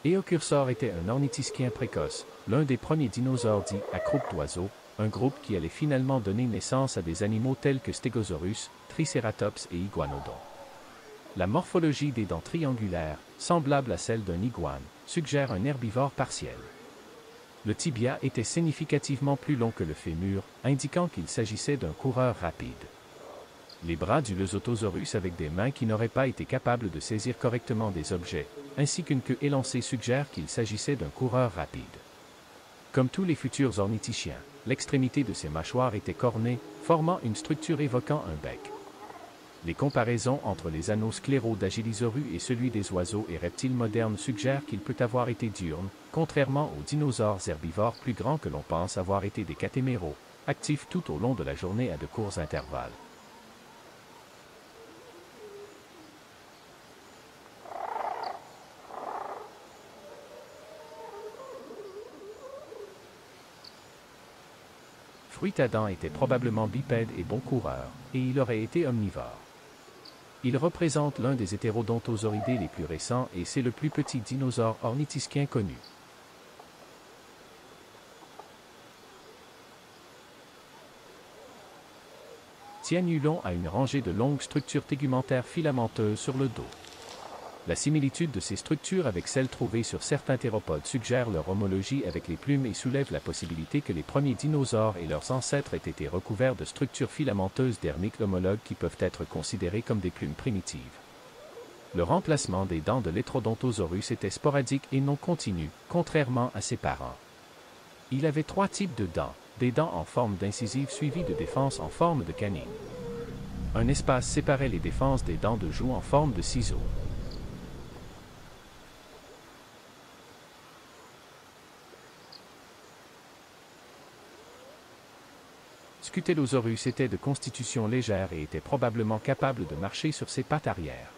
Eocursor était un ornithischien précoce, l'un des premiers dinosaures dits à croupe d'oiseaux, un groupe qui allait finalement donner naissance à des animaux tels que Stegosaurus, Triceratops et Iguanodon. La morphologie des dents triangulaires, semblable à celle d'un iguane, suggère un herbivore partiel. Le tibia était significativement plus long que le fémur, indiquant qu'il s'agissait d'un coureur rapide. Les bras du Lesotosaurus avec des mains qui n'auraient pas été capables de saisir correctement des objets, ainsi qu'une queue élancée suggèrent qu'il s'agissait d'un coureur rapide. Comme tous les futurs ornithischiens, l'extrémité de ses mâchoires était cornée, formant une structure évoquant un bec. Les comparaisons entre les anneaux scléraux d'Agilisaurus et celui des oiseaux et reptiles modernes suggèrent qu'il peut avoir été diurne, contrairement aux dinosaures herbivores plus grands que l'on pense avoir été des catéméraux, actifs tout au long de la journée à de courts intervalles. Fruitadent était probablement bipède et bon coureur, et il aurait été omnivore. Il représente l'un des hétérodontosauridés les plus récents et c'est le plus petit dinosaure ornithischien connu. Tianulon a une rangée de longues structures tégumentaires filamenteuses sur le dos. La similitude de ces structures avec celles trouvées sur certains théropodes suggère leur homologie avec les plumes et soulève la possibilité que les premiers dinosaures et leurs ancêtres aient été recouverts de structures filamenteuses dermiques homologues qui peuvent être considérées comme des plumes primitives. Le remplacement des dents de l'Heterodontosaurus était sporadique et non continu, contrairement à ses parents. Il avait 3 types de dents, des dents en forme d'incisive suivies de défenses en forme de canine. Un espace séparait les défenses des dents de joue en forme de ciseaux. Scutellosaurus était de constitution légère et était probablement capable de marcher sur ses pattes arrière.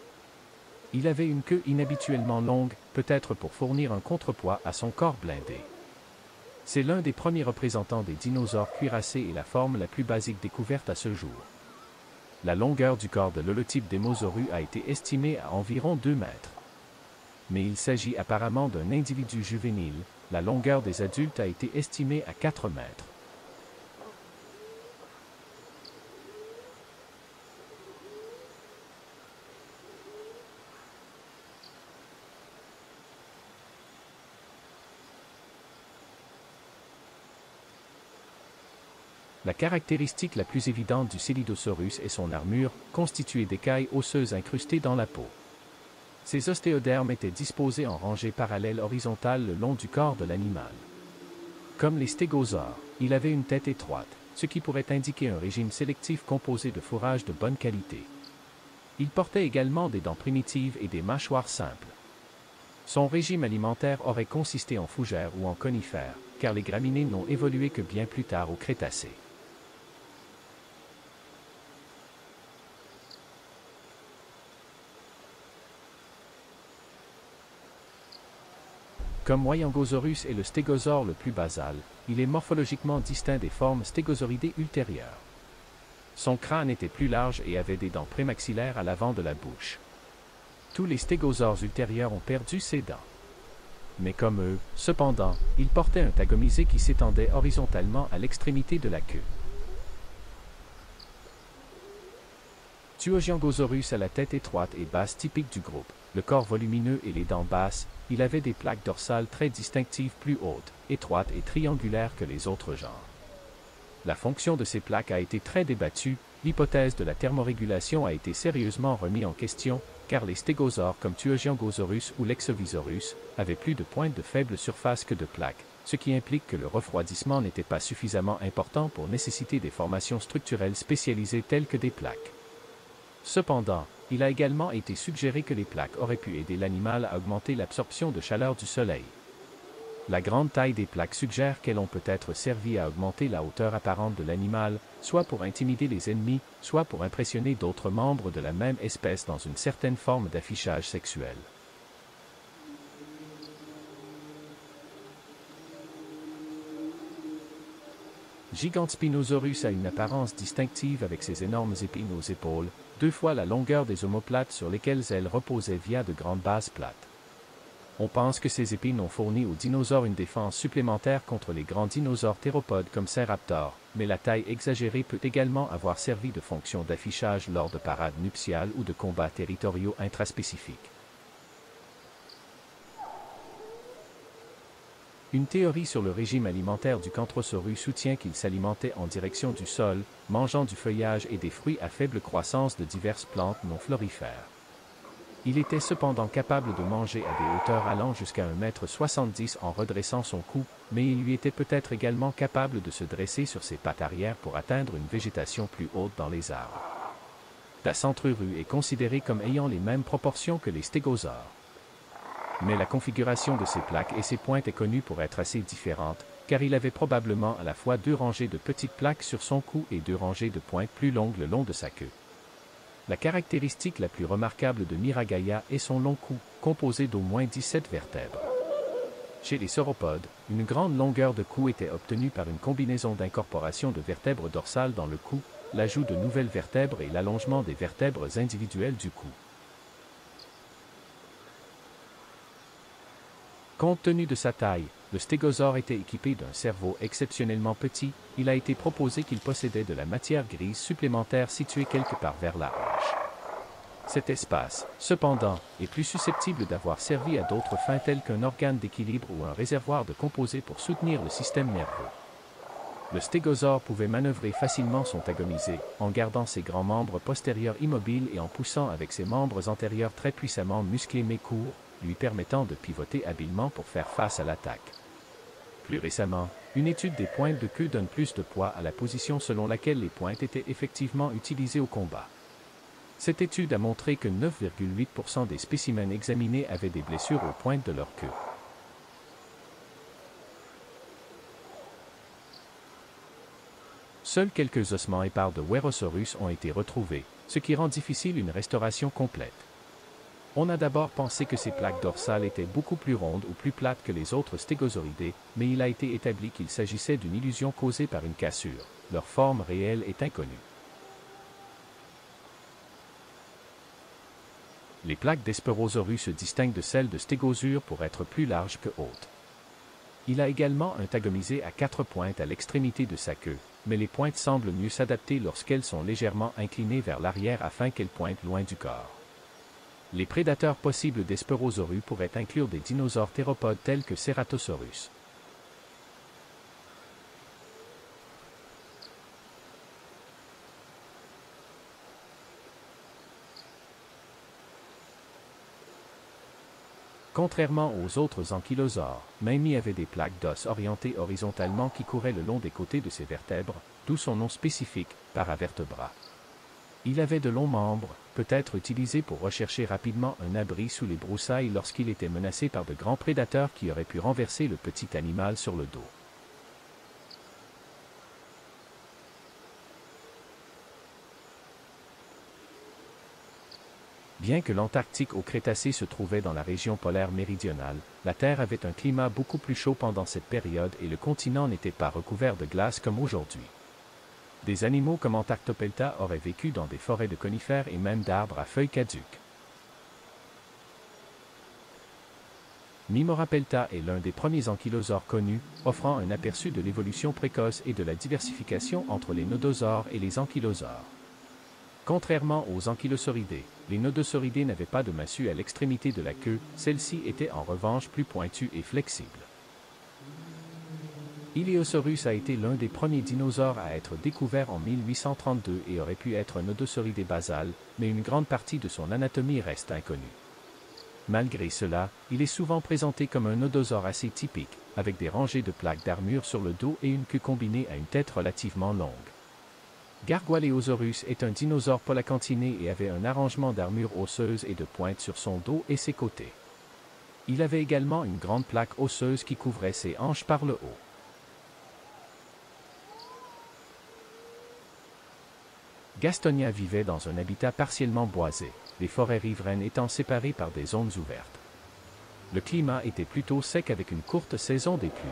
Il avait une queue inhabituellement longue, peut-être pour fournir un contrepoids à son corps blindé. C'est l'un des premiers représentants des dinosaures cuirassés et la forme la plus basique découverte à ce jour. La longueur du corps de l'holotype d'Hemosaurus a été estimée à environ 2 mètres. Mais il s'agit apparemment d'un individu juvénile, la longueur des adultes a été estimée à 4 mètres. La caractéristique la plus évidente du Célidosaurus est son armure, constituée d'écailles osseuses incrustées dans la peau. Ces ostéodermes étaient disposés en rangées parallèles horizontales le long du corps de l'animal. Comme les stégosaures, il avait une tête étroite, ce qui pourrait indiquer un régime sélectif composé de fourrage de bonne qualité. Il portait également des dents primitives et des mâchoires simples. Son régime alimentaire aurait consisté en fougères ou en conifères, car les graminées n'ont évolué que bien plus tard au Crétacé. Comme Wyangosaurus est le stégosaure le plus basal, il est morphologiquement distinct des formes stégosauridées ultérieures. Son crâne était plus large et avait des dents prémaxillaires à l'avant de la bouche. Tous les stégosaures ultérieurs ont perdu ces dents. Mais comme eux, cependant, il portait un tagomisé qui s'étendait horizontalement à l'extrémité de la queue. Tuogyangosaurus a la tête étroite et basse typique du groupe, le corps volumineux et les dents basses, il avait des plaques dorsales très distinctives plus hautes, étroites et triangulaires que les autres genres. La fonction de ces plaques a été très débattue, l'hypothèse de la thermorégulation a été sérieusement remise en question, car les stégosaures comme Tuogyangosaurus ou Lexovisaurus avaient plus de pointes de faible surface que de plaques, ce qui implique que le refroidissement n'était pas suffisamment important pour nécessiter des formations structurelles spécialisées telles que des plaques. Cependant, il a également été suggéré que les plaques auraient pu aider l'animal à augmenter l'absorption de chaleur du soleil. La grande taille des plaques suggère qu'elles ont peut-être servi à augmenter la hauteur apparente de l'animal, soit pour intimider les ennemis, soit pour impressionner d'autres membres de la même espèce dans une certaine forme d'affichage sexuel. Gigantspinosaurus a une apparence distinctive avec ses énormes épines aux épaules, 2 fois la longueur des omoplates sur lesquelles elles reposaient via de grandes bases plates. On pense que ces épines ont fourni aux dinosaures une défense supplémentaire contre les grands dinosaures théropodes comme Ceraptor, mais la taille exagérée peut également avoir servi de fonction d'affichage lors de parades nuptiales ou de combats territoriaux intraspécifiques. Une théorie sur le régime alimentaire du Cantrosaurus soutient qu'il s'alimentait en direction du sol, mangeant du feuillage et des fruits à faible croissance de diverses plantes non florifères. Il était cependant capable de manger à des hauteurs allant jusqu'à 1,70 m en redressant son cou, mais il lui était peut-être également capable de se dresser sur ses pattes arrière pour atteindre une végétation plus haute dans les arbres. La centrurue est considérée comme ayant les mêmes proportions que les stégosaures. Mais la configuration de ses plaques et ses pointes est connue pour être assez différente, car il avait probablement à la fois 2 rangées de petites plaques sur son cou et 2 rangées de pointes plus longues le long de sa queue. La caractéristique la plus remarquable de Miragaia est son long cou, composé d'au moins 17 vertèbres. Chez les sauropodes, une grande longueur de cou était obtenue par une combinaison d'incorporation de vertèbres dorsales dans le cou, l'ajout de nouvelles vertèbres et l'allongement des vertèbres individuelles du cou. Compte tenu de sa taille, le stégosaure était équipé d'un cerveau exceptionnellement petit. Il a été proposé qu'il possédait de la matière grise supplémentaire située quelque part vers la hanche. Cet espace, cependant, est plus susceptible d'avoir servi à d'autres fins telles qu'un organe d'équilibre ou un réservoir de composés pour soutenir le système nerveux. Le stégosaure pouvait manœuvrer facilement son tagonisé, en gardant ses grands membres postérieurs immobiles et en poussant avec ses membres antérieurs très puissamment musclés mais courts, lui permettant de pivoter habilement pour faire face à l'attaque. Plus récemment, une étude des pointes de queue donne plus de poids à la position selon laquelle les pointes étaient effectivement utilisées au combat. Cette étude a montré que 9,8% des spécimens examinés avaient des blessures aux pointes de leur queue. Seuls quelques ossements épars de Wherosaurus ont été retrouvés, ce qui rend difficile une restauration complète. On a d'abord pensé que ces plaques dorsales étaient beaucoup plus rondes ou plus plates que les autres stégosauridés, mais il a été établi qu'il s'agissait d'une illusion causée par une cassure. Leur forme réelle est inconnue. Les plaques d'Hesperosaurus se distinguent de celles de Stégosaure pour être plus larges que hautes. Il a également un tagonisé à 4 pointes à l'extrémité de sa queue, mais les pointes semblent mieux s'adapter lorsqu'elles sont légèrement inclinées vers l'arrière afin qu'elles pointent loin du corps. Les prédateurs possibles d'Hesperosaurus pourraient inclure des dinosaures théropodes tels que Ceratosaurus. Contrairement aux autres ankylosaures, Mamie avait des plaques d'os orientées horizontalement qui couraient le long des côtés de ses vertèbres, d'où son nom spécifique, paravertebra. Il avait de longs membres, peut-être utilisés pour rechercher rapidement un abri sous les broussailles lorsqu'il était menacé par de grands prédateurs qui auraient pu renverser le petit animal sur le dos. Bien que l'Antarctique au Crétacé se trouvait dans la région polaire méridionale, la Terre avait un climat beaucoup plus chaud pendant cette période et le continent n'était pas recouvert de glace comme aujourd'hui. Des animaux comme Antarctopelta auraient vécu dans des forêts de conifères et même d'arbres à feuilles caduques. Mimorapelta est l'un des premiers ankylosaures connus, offrant un aperçu de l'évolution précoce et de la diversification entre les nodosaures et les ankylosaures. Contrairement aux ankylosauridés, les nodosauridés n'avaient pas de massue à l'extrémité de la queue, celle-ci était en revanche plus pointue et flexible. Ileosaurus a été l'un des premiers dinosaures à être découvert en 1832 et aurait pu être un nodosauridé basal, mais une grande partie de son anatomie reste inconnue. Malgré cela, il est souvent présenté comme un nodosaure assez typique, avec des rangées de plaques d'armure sur le dos et une queue combinée à une tête relativement longue. Gargualeosaurus est un dinosaure polacantiné et avait un arrangement d'armure osseuse et de pointes sur son dos et ses côtés. Il avait également une grande plaque osseuse qui couvrait ses hanches par le haut. Gastonia vivait dans un habitat partiellement boisé, les forêts riveraines étant séparées par des zones ouvertes. Le climat était plutôt sec avec une courte saison des pluies.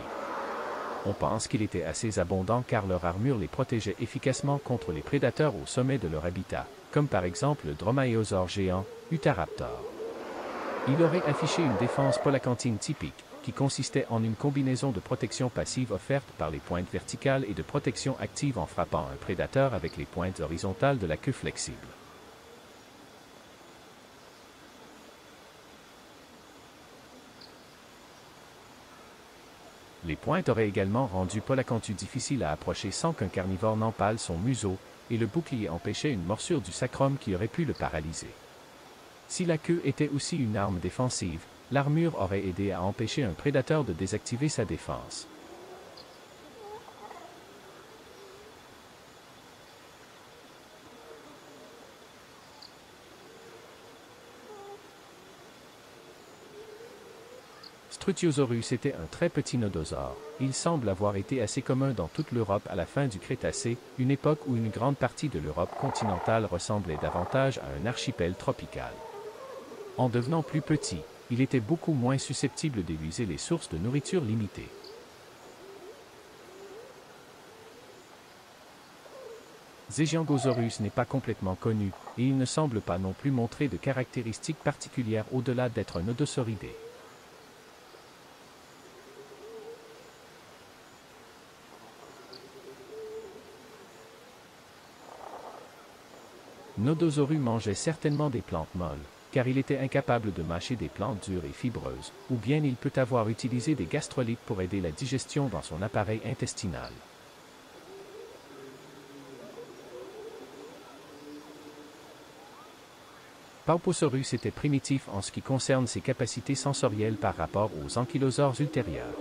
On pense qu'il était assez abondant car leur armure les protégeait efficacement contre les prédateurs au sommet de leur habitat, comme par exemple le dromaéosaure géant, Utahraptor. Il aurait affiché une défense polacantine typique, qui consistait en une combinaison de protection passive offerte par les pointes verticales et de protection active en frappant un prédateur avec les pointes horizontales de la queue flexible. Les pointes auraient également rendu Polacantu difficile à approcher sans qu'un carnivore n'empale son museau, et le bouclier empêchait une morsure du sacrum qui aurait pu le paralyser. Si la queue était aussi une arme défensive, l'armure aurait aidé à empêcher un prédateur de désactiver sa défense. Strutiosaurus était un très petit nodosaure. Il semble avoir été assez commun dans toute l'Europe à la fin du Crétacé, une époque où une grande partie de l'Europe continentale ressemblait davantage à un archipel tropical. En devenant plus petit, il était beaucoup moins susceptible d'épuiser les sources de nourriture limitées. Zhejiangosaurus n'est pas complètement connu, et il ne semble pas non plus montrer de caractéristiques particulières au-delà d'être un nodosauridé. Nodosaurus mangeait certainement des plantes molles, car il était incapable de mâcher des plantes dures et fibreuses, ou bien il peut avoir utilisé des gastrolites pour aider la digestion dans son appareil intestinal. Pauposaurus était primitif en ce qui concerne ses capacités sensorielles par rapport aux ankylosaures ultérieurs.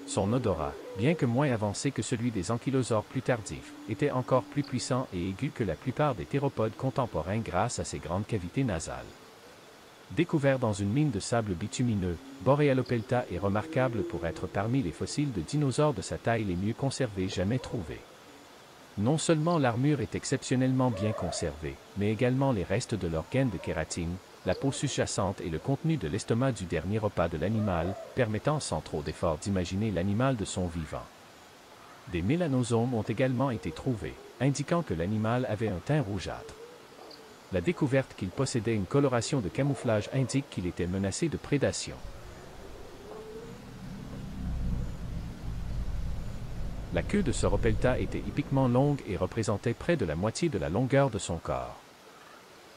Son odorat, bien que moins avancé que celui des ankylosaures plus tardifs, était encore plus puissant et aigu que la plupart des théropodes contemporains grâce à ses grandes cavités nasales. Découvert dans une mine de sable bitumineux, Borealopelta est remarquable pour être parmi les fossiles de dinosaures de sa taille les mieux conservés jamais trouvés. Non seulement l'armure est exceptionnellement bien conservée, mais également les restes de l'organe de kératine, la peau sous-jacente et le contenu de l'estomac du dernier repas de l'animal, permettant sans trop d'effort d'imaginer l'animal de son vivant. Des mélanosomes ont également été trouvés, indiquant que l'animal avait un teint rougeâtre. La découverte qu'il possédait une coloration de camouflage indique qu'il était menacé de prédation. La queue de Sauropelta était épiquement longue et représentait près de la moitié de la longueur de son corps.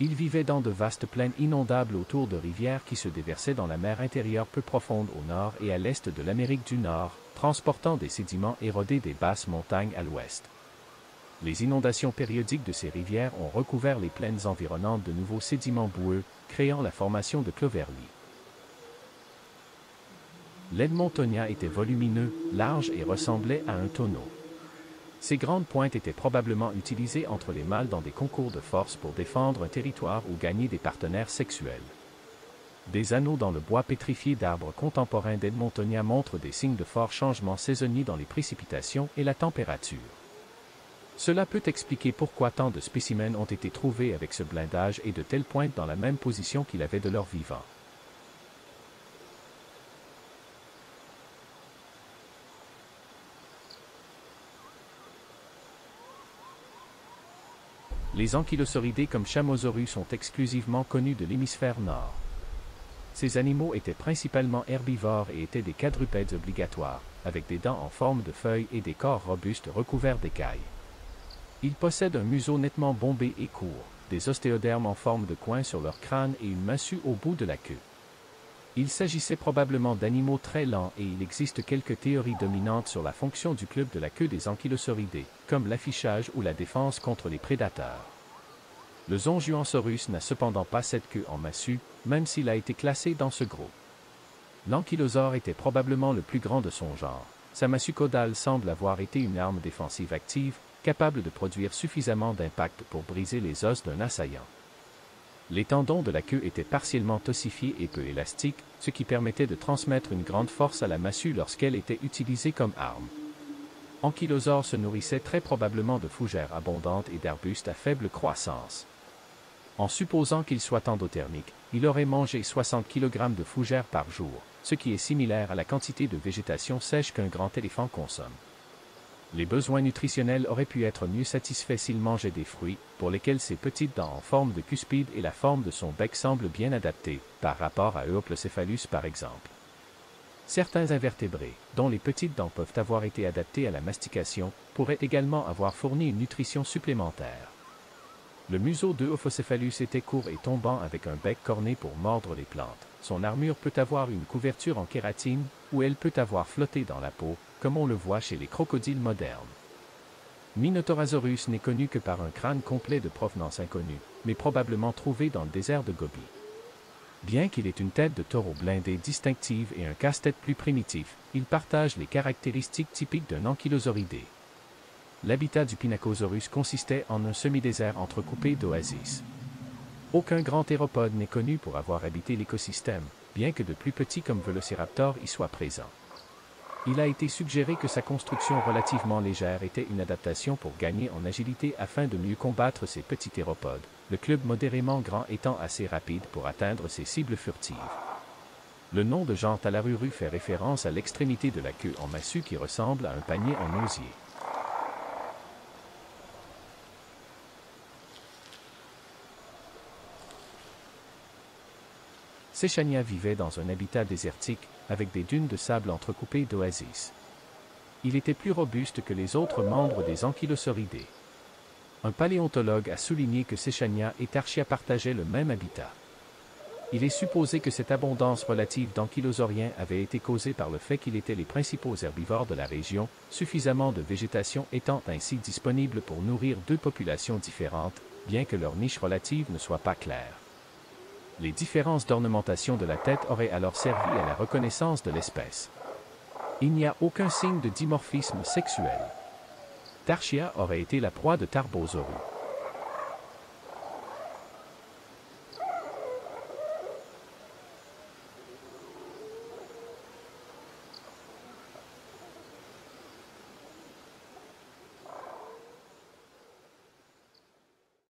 Il vivait dans de vastes plaines inondables autour de rivières qui se déversaient dans la mer intérieure peu profonde au nord et à l'est de l'Amérique du Nord, transportant des sédiments érodés des basses montagnes à l'ouest. Les inondations périodiques de ces rivières ont recouvert les plaines environnantes de nouveaux sédiments boueux, créant la formation de Cloverly. L'Edmontonia était volumineux, large et ressemblait à un tonneau. Ces grandes pointes étaient probablement utilisées entre les mâles dans des concours de force pour défendre un territoire ou gagner des partenaires sexuels. Des anneaux dans le bois pétrifié d'arbres contemporains d'Edmontonia montrent des signes de forts changements saisonniers dans les précipitations et la température. Cela peut expliquer pourquoi tant de spécimens ont été trouvés avec ce blindage et de telles pointes dans la même position qu'il avait de leur vivant. Les ankylosauridés comme Chamosaurus sont exclusivement connus de l'hémisphère nord. Ces animaux étaient principalement herbivores et étaient des quadrupèdes obligatoires, avec des dents en forme de feuilles et des corps robustes recouverts d'écailles. Ils possèdent un museau nettement bombé et court, des ostéodermes en forme de coin sur leur crâne et une massue au bout de la queue. Il s'agissait probablement d'animaux très lents et il existe quelques théories dominantes sur la fonction du club de la queue des ankylosauridés, comme l'affichage ou la défense contre les prédateurs. Le Zhonjuansaurus n'a cependant pas cette queue en massue, même s'il a été classé dans ce groupe. L'ankylosaure était probablement le plus grand de son genre. Sa massue caudale semble avoir été une arme défensive active, capable de produire suffisamment d'impact pour briser les os d'un assaillant. Les tendons de la queue étaient partiellement ossifiés et peu élastiques, ce qui permettait de transmettre une grande force à la massue lorsqu'elle était utilisée comme arme. Ankylosaure se nourrissait très probablement de fougères abondantes et d'arbustes à faible croissance. En supposant qu'il soit endothermique, il aurait mangé 60 kg de fougères par jour, ce qui est similaire à la quantité de végétation sèche qu'un grand éléphant consomme. Les besoins nutritionnels auraient pu être mieux satisfaits s'il mangeait des fruits, pour lesquels ses petites dents en forme de cuspide et la forme de son bec semblent bien adaptées, par rapport à Euoplocephalus par exemple. Certains invertébrés, dont les petites dents peuvent avoir été adaptées à la mastication, pourraient également avoir fourni une nutrition supplémentaire. Le museau d'Euoplocephalus était court et tombant avec un bec corné pour mordre les plantes. Son armure peut avoir une couverture en kératine, ou elle peut avoir flotté dans la peau, comme on le voit chez les crocodiles modernes. Minotaurus n'est connu que par un crâne complet de provenance inconnue, mais probablement trouvé dans le désert de Gobi. Bien qu'il ait une tête de taureau blindé distinctive et un casse-tête plus primitif, il partage les caractéristiques typiques d'un ankylosauridé. L'habitat du Pinacosaurus consistait en un semi-désert entrecoupé d'oasis. Aucun grand théropode n'est connu pour avoir habité l'écosystème, bien que de plus petits comme Velociraptor y soient présents. Il a été suggéré que sa construction relativement légère était une adaptation pour gagner en agilité afin de mieux combattre ces petits théropodes, le club modérément grand étant assez rapide pour atteindre ses cibles furtives. Le nom de Jean Talaruru fait référence à l'extrémité de la queue en massue qui ressemble à un panier en osier. Séchania vivait dans un habitat désertique, avec des dunes de sable entrecoupées d'oasis. Il était plus robuste que les autres membres des ankylosauridés. Un paléontologue a souligné que Séchania et Tarchia partageaient le même habitat. Il est supposé que cette abondance relative d'ankylosauriens avait été causée par le fait qu'ils étaient les principaux herbivores de la région, suffisamment de végétation étant ainsi disponible pour nourrir deux populations différentes, bien que leur niche relative ne soit pas claire. Les différences d'ornementation de la tête auraient alors servi à la reconnaissance de l'espèce. Il n'y a aucun signe de dimorphisme sexuel. Tarchia aurait été la proie de Tarbosaurus.